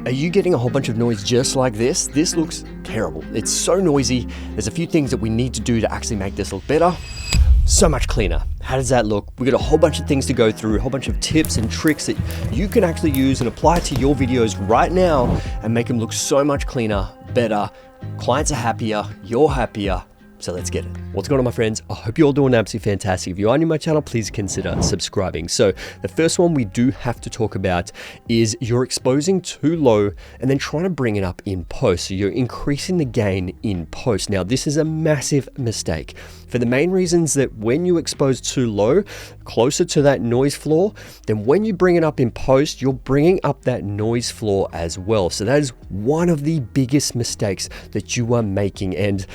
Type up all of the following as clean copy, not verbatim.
Are you getting a whole bunch of noise just like this? This looks terrible. It's so noisy. There's a few things that we need to do to actually make this look better. So much cleaner. How does that look? We've got a whole bunch of things to go through, a whole bunch of tips and tricks that you can actually use and apply to your videos right now and make them look so much cleaner, better. Clients are happier, you're happier. So let's get it. What's going on, my friends? I hope you're all doing absolutely fantastic. If you are new to my channel, please consider subscribing. So the first one we do have to talk about is you're exposing too low and then trying to bring it up in post. So you're increasing the gain in post. Now, this is a massive mistake for the main reasons that when you expose too low, closer to that noise floor, then when you bring it up in post, you're bringing up that noise floor as well. So that is one of the biggest mistakes that you are making. And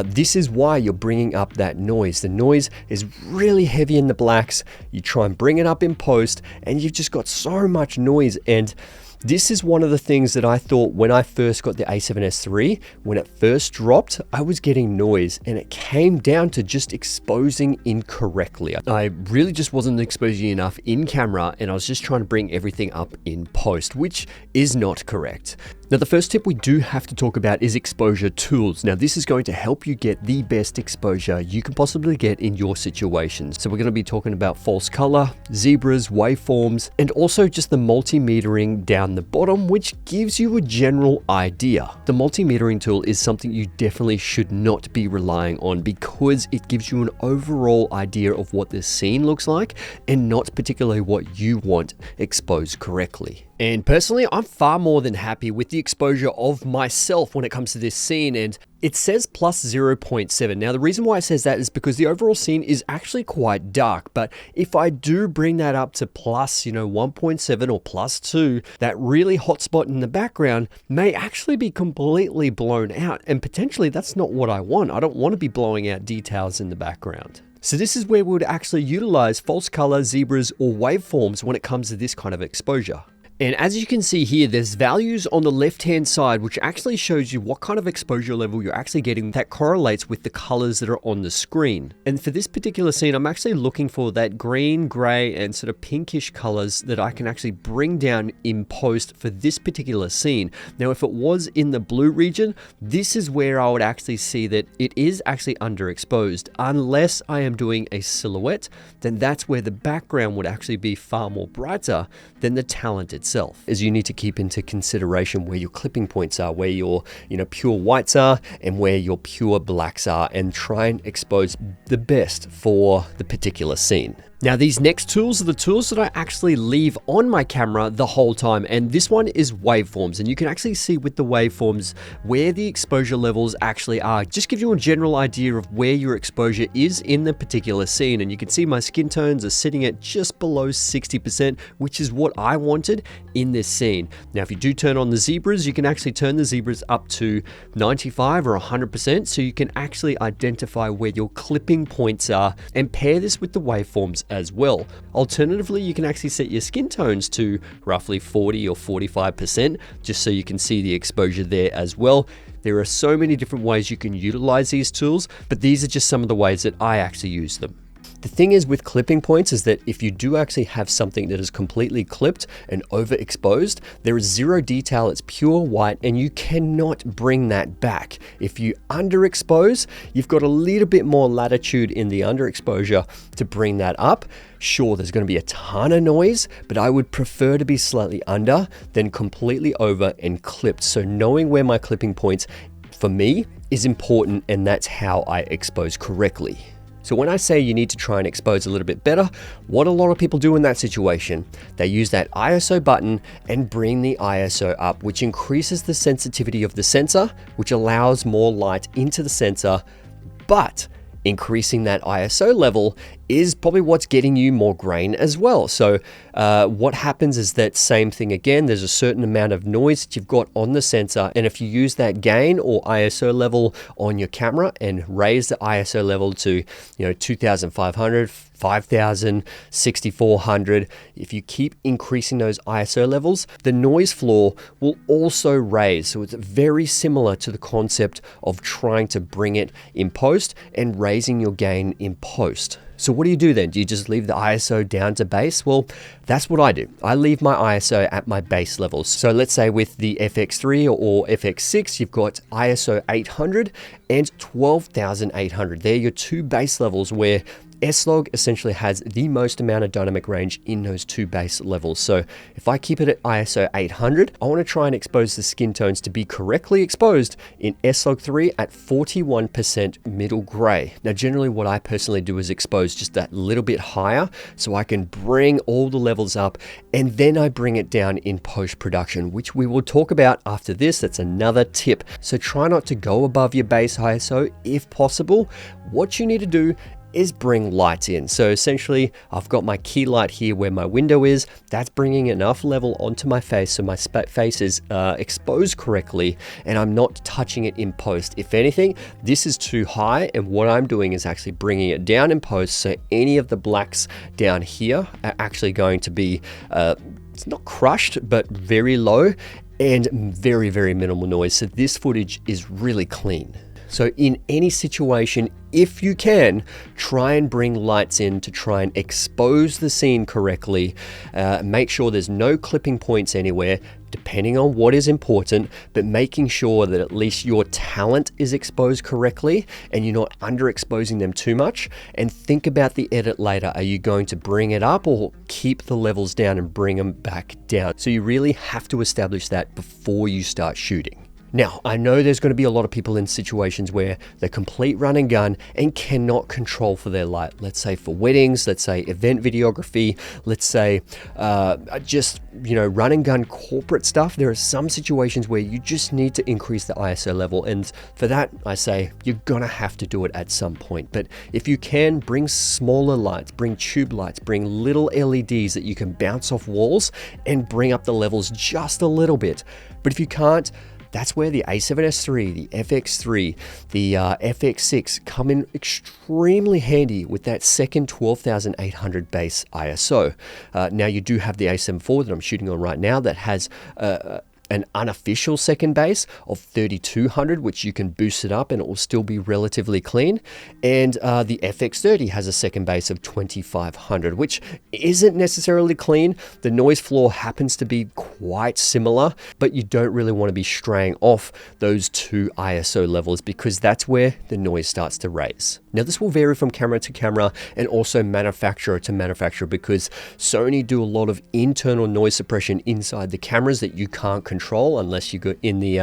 this is why you're bringing up that noise. The noise is really heavy in the blacks. You try and bring it up in post and you've just got so much noise. And this is one of the things that I thought when I first got the A7S III, when it first dropped, I was getting noise and it came down to just exposing incorrectly. I really just wasn't exposing enough in camera and I was just trying to bring everything up in post, which is not correct. Now, the first tip we do have to talk about is exposure tools. Now, this is going to help you get the best exposure you can possibly get in your situations. So we're going to be talking about false color, zebras, waveforms, and also just the multimetering down the bottom, which gives you a general idea. The multimetering tool is something you definitely should not be relying on because it gives you an overall idea of what this scene looks like and not particularly what you want exposed correctly. And personally, I'm far more than happy with the exposure of myself when it comes to this scene, and it says plus 0.7. Now, the reason why it says that is because the overall scene is actually quite dark, but if I do bring that up to plus, 1.7 or plus 2, that really hot spot in the background may actually be completely blown out, and potentially that's not what I want. I don't want to be blowing out details in the background. So this is where we would actually utilize false color, zebras, or waveforms when it comes to this kind of exposure. And as you can see here, there's values on the left-hand side, which actually shows you what kind of exposure level you're actually getting that correlates with the colors that are on the screen. And for this particular scene, I'm actually looking for that green, gray, and sort of pinkish colors that I can actually bring down in post for this particular scene. Now, if it was in the blue region, this is where I would actually see that it is actually underexposed. Unless I am doing a silhouette, then that's where the background would actually be far more brighter than the talent itself. As you need to keep into consideration where your clipping points are, where your pure whites are and where your pure blacks are, and try and expose the best for the particular scene. Now, these next tools are the tools that I actually leave on my camera the whole time, and this one is waveforms, and you can actually see with the waveforms where the exposure levels actually are. Just gives you a general idea of where your exposure is in the particular scene, and you can see my skin tones are sitting at just below 60%, which is what I wanted in this scene. Now, if you do turn on the zebras, you can actually turn the zebras up to 95 or 100%, so you can actually identify where your clipping points are and pair this with the waveforms as well. Alternatively, you can actually set your skin tones to roughly 40 or 45%, just so you can see the exposure there as well. There are so many different ways you can utilize these tools, but these are just some of the ways that I actually use them. The thing is with clipping points is that if you do actually have something that is completely clipped and overexposed, there is zero detail, it's pure white, and you cannot bring that back. If you underexpose, you've got a little bit more latitude in the underexposure to bring that up. Sure, there's going to be a ton of noise, but I would prefer to be slightly under than completely over and clipped. So knowing where my clipping points for me is important, and that's how I expose correctly. So when I say you need to try and expose a little bit better, what a lot of people do in that situation, they use that ISO button and bring the ISO up, which increases the sensitivity of the sensor, which allows more light into the sensor, but increasing that ISO level is probably what's getting you more grain as well. So what happens is that same thing again, there's a certain amount of noise that you've got on the sensor, and if you use that gain or ISO level on your camera and raise the ISO level to 2500, 5000, 6400, if you keep increasing those ISO levels, the noise floor will also raise. So it's very similar to the concept of trying to bring it in post and raising your gain in post. So what do you do then? Do you just leave the ISO down to base? Well, that's what I do. I leave my ISO at my base levels. So let's say with the FX3 or FX6, you've got ISO 800 and 12,800. They're your two base levels where S-Log essentially has the most amount of dynamic range in those two base levels. So if I keep it at ISO 800, I want to try and expose the skin tones to be correctly exposed in S-Log 3 at 41% middle gray. Now, generally what I personally do is expose just that little bit higher so I can bring all the levels up, and then I bring it down in post-production, which we will talk about after this. That's another tip. So try not to go above your base ISO if possible. What you need to do is bring light in. So essentially, I've got my key light here where my window is. That's bringing enough level onto my face so my face is exposed correctly, and I'm not touching it in post. If anything, this is too high, and what I'm doing is actually bringing it down in post, so any of the blacks down here are actually going to be, it's not crushed, but very low and very, very minimal noise. So this footage is really clean. So in any situation, if you can, try and bring lights in to try and expose the scene correctly. Make sure there's no clipping points anywhere, depending on what is important, but making sure that at least your talent is exposed correctly and you're not underexposing them too much. And think about the edit later. Are you going to bring it up or keep the levels down and bring them back down? So you really have to establish that before you start shooting. Now, I know there's going to be a lot of people in situations where they're complete run and gun and cannot control for their light. Let's say for weddings, let's say event videography, let's say just, run and gun corporate stuff. There are some situations where you just need to increase the ISO level. And for that, I say you're going to have to do it at some point. But if you can, bring smaller lights, bring tube lights, bring little LEDs that you can bounce off walls and bring up the levels just a little bit. But if you can't, that's where the A7S3, the FX3, the FX6 come in extremely handy with that second 12,800 base ISO. Now you do have the A7 IV that I'm shooting on right now that has an unofficial second base of 3200, which you can boost it up and it will still be relatively clean. And the FX30 has a second base of 2500, which isn't necessarily clean. The noise floor happens to be quite similar, but you don't really want to be straying off those two ISO levels because that's where the noise starts to raise. Now this will vary from camera to camera and also manufacturer to manufacturer because Sony do a lot of internal noise suppression inside the cameras that you can't control unless you go in the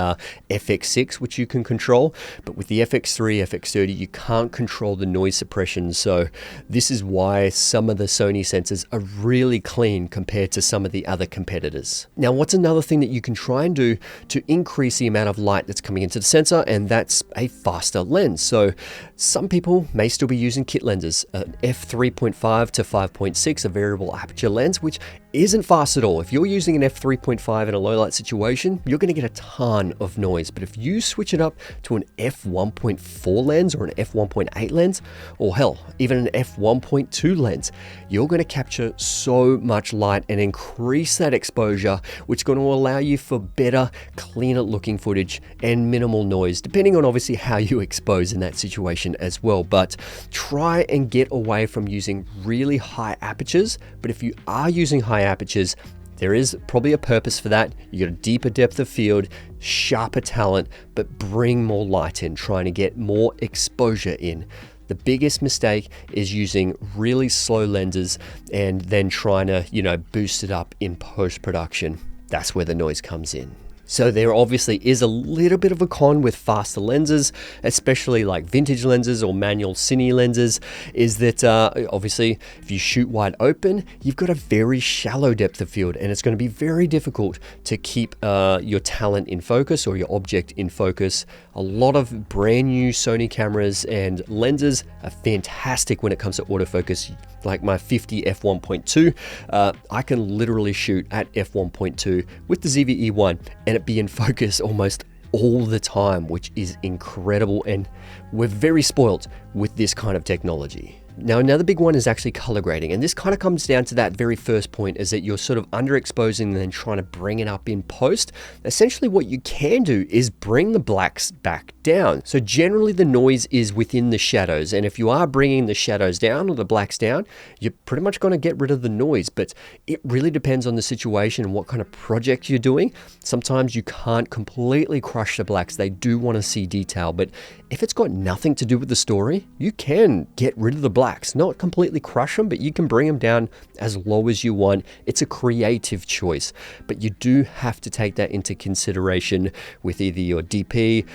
FX6, which you can control. But with the FX3, FX30, you can't control the noise suppression. So this is why some of the Sony sensors are really clean compared to some of the other competitors. Now, what's another thing that you can try and do to increase the amount of light that's coming into the sensor? And that's a faster lens. So some people may still be using kit lenses, an f3.5 to 5.6, a variable aperture lens, which isn't fast at all. If you're using an f3.5 in a low light situation, you're going to get a ton of noise. But if you switch it up to an f1.4 lens or an f1.8 lens, or hell, even an f1.2 lens, you're going to capture so much light and increase that exposure, which is going to allow you for better, cleaner looking footage and minimal noise, depending on obviously how you expose in that situation as well. But try and get away from using really high apertures. But if you are using high apertures, there is probably a purpose for that. You get a deeper depth of field, sharper talent, but bring more light in, trying to get more exposure in. The biggest mistake is using really slow lenses and then trying to, boost it up in post-production. That's where the noise comes in. So there obviously is a little bit of a con with faster lenses, especially like vintage lenses or manual cine lenses, is that obviously if you shoot wide open, you've got a very shallow depth of field and it's going to be very difficult to keep your talent in focus or your object in focus. A lot of brand new Sony cameras and lenses are fantastic when it comes to autofocus. Like my 50 f1.2, I can literally shoot at f1.2 with the ZV-E1 and it be in focus almost all the time, which is incredible. And we're very spoiled with this kind of technology. Now, another big one is actually color grading. And this kind of comes down to that very first point, is that you're sort of underexposing and then trying to bring it up in post. Essentially, what you can do is bring the blacks back down. So generally the noise is within the shadows. And if you are bringing the shadows down or the blacks down, you're pretty much going to get rid of the noise. But it really depends on the situation and what kind of project you're doing. Sometimes you can't completely crush the blacks. They do want to see detail. But if it's got nothing to do with the story, you can get rid of the blacks. Not completely crush them, but you can bring them down as low as you want. It's a creative choice, but you do have to take that into consideration with either your DP,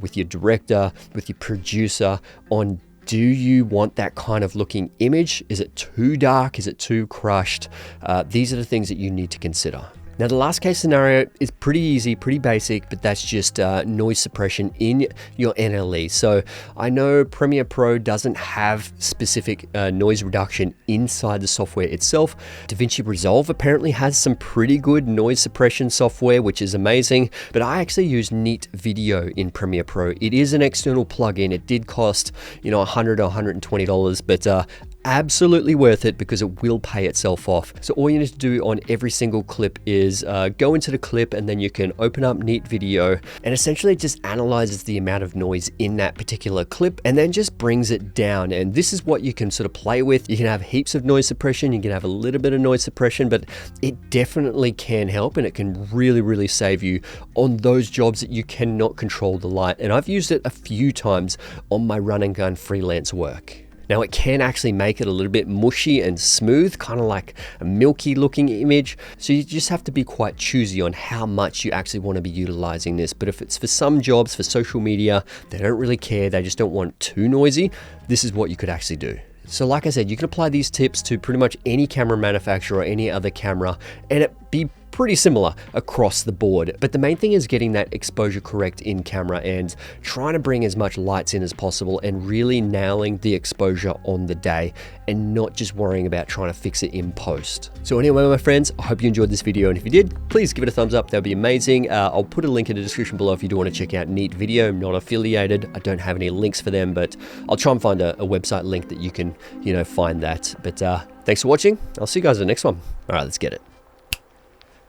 with your director, with your producer on, do you want that kind of looking image? Is it too dark? Is it too crushed? These are the things that you need to consider. Now, the last case scenario is pretty easy, pretty basic, but that's just noise suppression in your NLE. So I know Premiere Pro doesn't have specific noise reduction inside the software itself. DaVinci Resolve apparently has some pretty good noise suppression software, which is amazing, but I actually use Neat Video in Premiere Pro. It is an external plugin. It did cost, $100 or $120, but absolutely worth it because it will pay itself off. So all you need to do on every single clip is go into the clip, and then you can open up Neat Video, and essentially it just analyzes the amount of noise in that particular clip and then just brings it down. And this is what you can sort of play with. You can have heaps of noise suppression, you can have a little bit of noise suppression, but it definitely can help, and it can really, really save you on those jobs that you cannot control the light. And I've used it a few times on my run and gun freelance work. Now, it can actually make it a little bit mushy and smooth, kind of like a milky looking image. So you just have to be quite choosy on how much you actually want to be utilizing this. But if it's for some jobs, for social media, they don't really care, they just don't want too noisy, this is what you could actually do. So like I said, you can apply these tips to pretty much any camera manufacturer or any other camera, and it be pretty similar across the board. But the main thing is getting that exposure correct in camera and trying to bring as much lights in as possible and really nailing the exposure on the day and not just worrying about trying to fix it in post. So anyway, my friends, I hope you enjoyed this video, and if you did, please give it a thumbs up. That would be amazing. I'll put a link in the description below if you do want to check out Neat Video. I'm not affiliated. I don't have any links for them, but I'll try and find a website link that you can, find that. But thanks for watching. I'll see you guys in the next one. All right, let's get it.